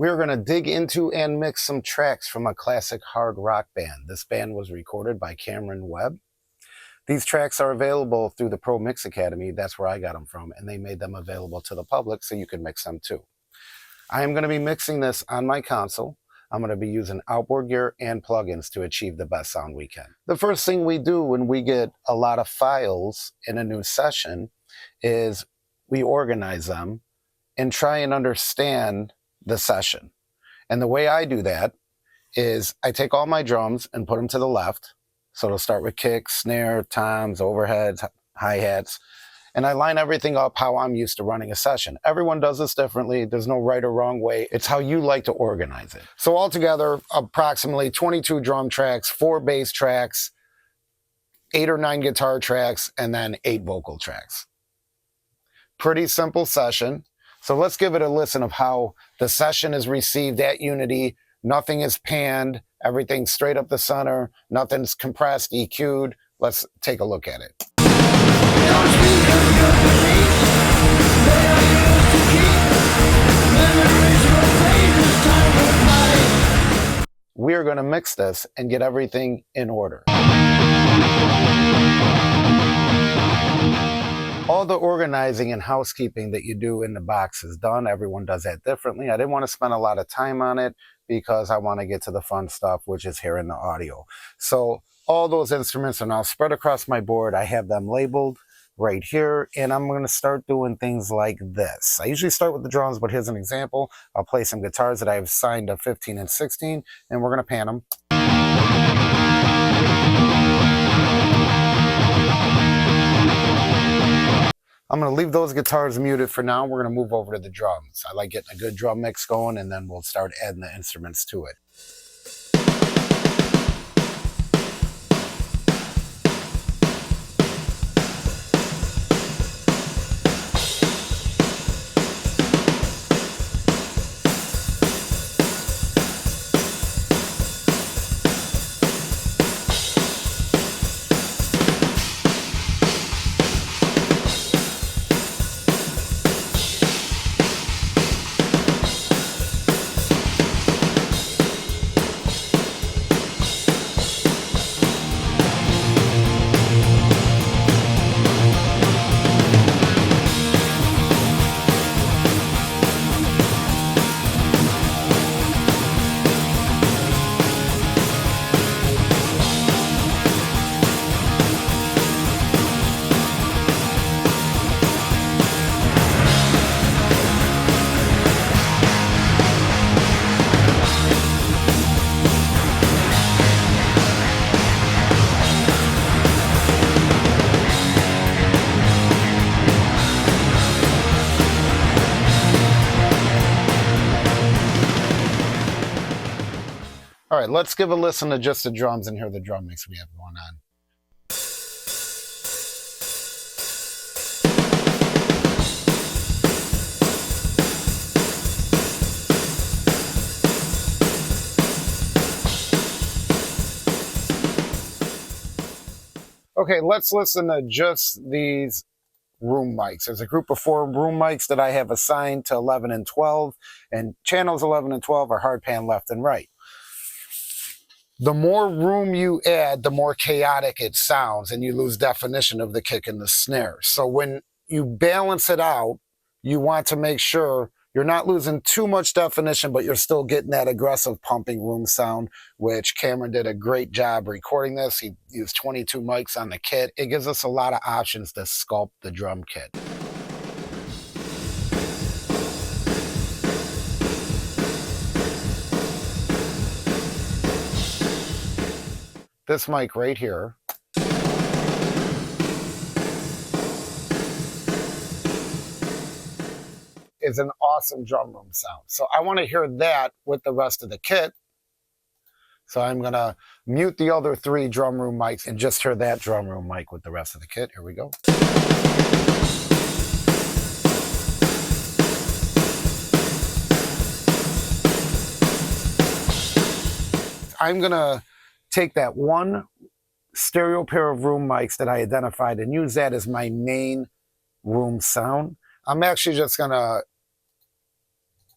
We're going to dig into and mix some tracks from a classic hard rock band. This band was recorded by Cameron Webb. These tracks are available through the Pro Mix Academy. That's where I got them from, and they made them available to the public so you can mix them too. I am going to be mixing this on my console. I'm going to be using outboard gear and plugins to achieve the best sound we can. The first thing we do when we get a lot of files in a new session is we organize them and try and understand the session. And the way I do that is I take all my drums and put them to the left. So it'll start with kicks, snare, toms, overheads, hi-hats. And I line everything up how I'm used to running a session. Everyone does this differently. There's no right or wrong way. It's how you like to organize it. So altogether, approximately 22 drum tracks, 4 bass tracks, 8 or 9 guitar tracks, and then 8 vocal tracks. Pretty simple session. So let's give it a listen of how the session is received at Unity. Nothing is panned. Everything's straight up the center. Nothing's compressed, EQ'd. Let's take a look at it. We're going to mix this and get everything in order. All the organizing and housekeeping that you do in the box is done. Everyone does that differently. I didn't want to spend a lot of time on it because I want to get to the fun stuff, which is hearing the audio. So all those instruments are now spread across my board. I have them labeled right here, and I'm going to start doing things like this. I usually start with the drums, but here's an example. I'll play some guitars that I've signed to 15 and 16, and we're going to pan them. I'm going to leave those guitars muted for now. We're going to move over to the drums. I like getting a good drum mix going, and then we'll start adding the instruments to it. All right, let's give a listen to just the drums and hear the drum mix we have going on. Okay, let's listen to just these room mics. There's a group of 4 room mics that I have assigned to 11 and 12, and channels 11 and 12 are hard pan left and right. The more room you add, the more chaotic it sounds, and you lose definition of the kick and the snare. So when you balance it out, you want to make sure you're not losing too much definition, but you're still getting that aggressive pumping room sound, which Cameron did a great job recording this. He used 22 mics on the kit. It gives us a lot of options to sculpt the drum kit. This mic right here is an awesome drum room sound. So I want to hear that with the rest of the kit. So I'm going to mute the other 3 drum room mics and just hear that drum room mic with the rest of the kit. Here we go. I'm going to take that one stereo pair of room mics that I identified and use that as my main room sound. I'm actually just going to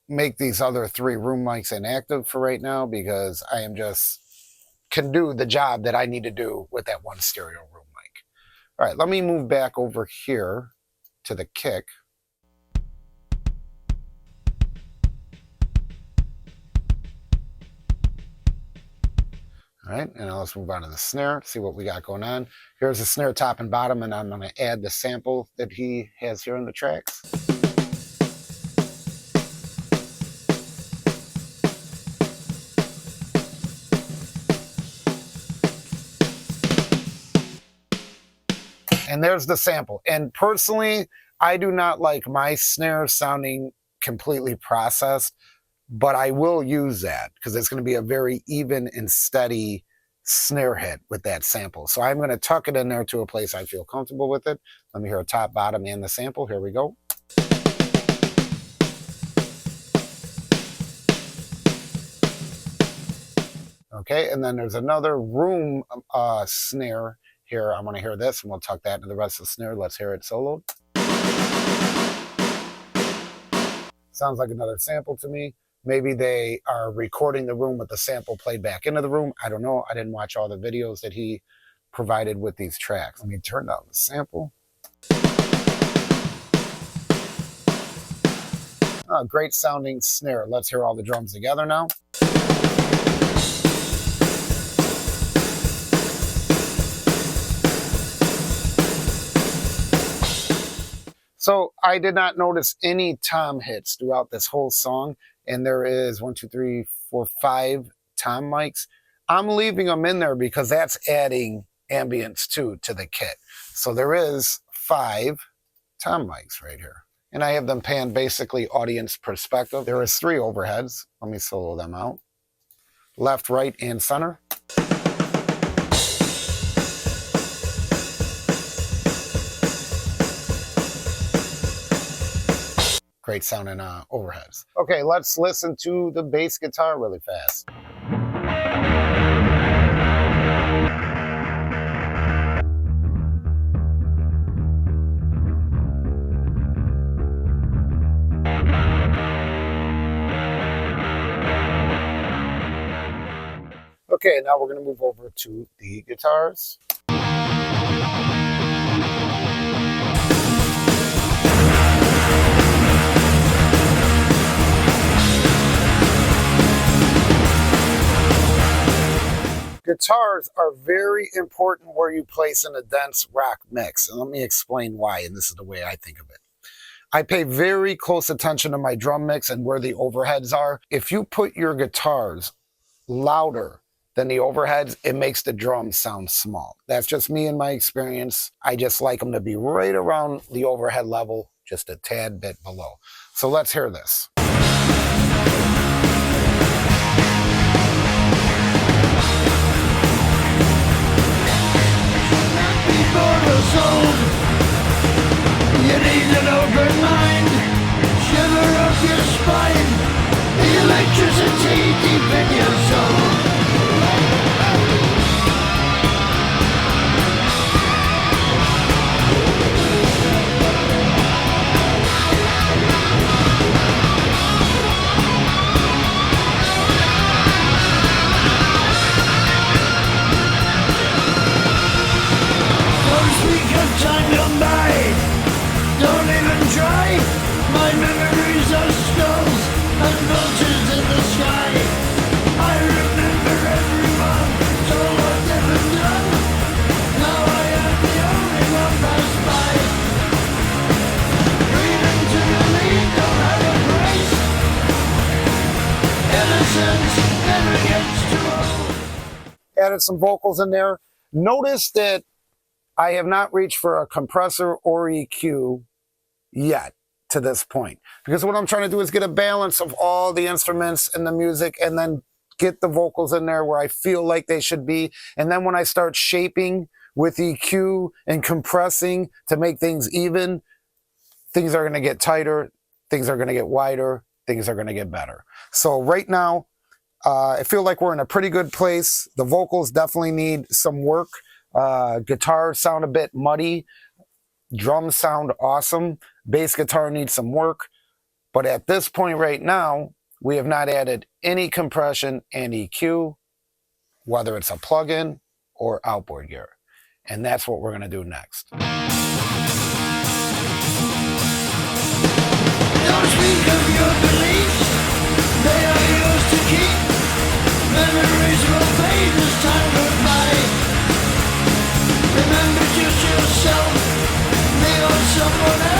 make these other 3 room mics inactive for right now because I am just can do the job that I need to do with that one stereo room mic. All right, let me move back over here to the kick. All right, and now let's move on to the snare, see what we got going on. Here's the snare top and bottom, and I'm going to add the sample that he has here in the tracks. And there's the sample. And personally, I do not like my snare sounding completely processed, but I will use that because it's going to be a very even and steady snare hit with that sample. So I'm going to tuck it in there to a place I feel comfortable with it. Let me hear a top, bottom, and the sample. Here we go. Okay, and then there's another room snare here. I want to hear this, and we'll tuck that into the rest of the snare. Let's hear it soloed. Sounds like another sample to me. Maybe they are recording the room with the sample played back into the room. I don't know. I didn't watch all the videos that he provided with these tracks. Let me turn down the sample. Great sounding snare. Let's hear all the drums together now. So I did not notice any tom hits throughout this whole song. And there is 1, 2, 3, 4, 5 tom mics. I'm leaving them in there because that's adding ambience too to the kit. So there is 5 tom mics right here. And I have them panned basically audience perspective. There is 3 overheads. Let me solo them out. Left, right, and center. Great sounding overheads. Okay, let's listen to the bass guitar really fast. Okay, now we're going to move over to the guitars. Guitars are very important where you place in a dense rock mix. And let me explain why, and this is the way I think of it. I pay very close attention to my drum mix and where the overheads are. If you put your guitars louder than the overheads, it makes the drums sound small. That's just me and my experience. I just like them to be right around the overhead level, just a tad bit below. So let's hear this. You need an open mind, shiver up your spine, the electricity deep in your soul. Don't speak of time gone by. Don't even try. My memories are skulls and vultures in the sky. I remember everyone, told what's ever done. Now I am the only one passed by. Freedom to believe don't have a price. Innocence never gets too old. Added some vocals in there. Notice that I have not reached for a compressor or EQ yet to this point. Because what I'm trying to do is get a balance of all the instruments and the music and then get the vocals in there where I feel like they should be. And then when I start shaping with EQ and compressing to make things even, things are going to get tighter, things are going to get wider, things are going to get better. So right now, I feel like we're in a pretty good place. The vocals definitely need some work. Guitars sound a bit muddy. Drums sound awesome. Bass guitar needs some work. But at this point right now, we have not added any compression and EQ, whether it's a plug-in or outboard gear. And that's what we're going to do next. Don't speak of your beliefs, they are yours to keep. Memories will fade as time goes by. Remember just yourself, me or someone else.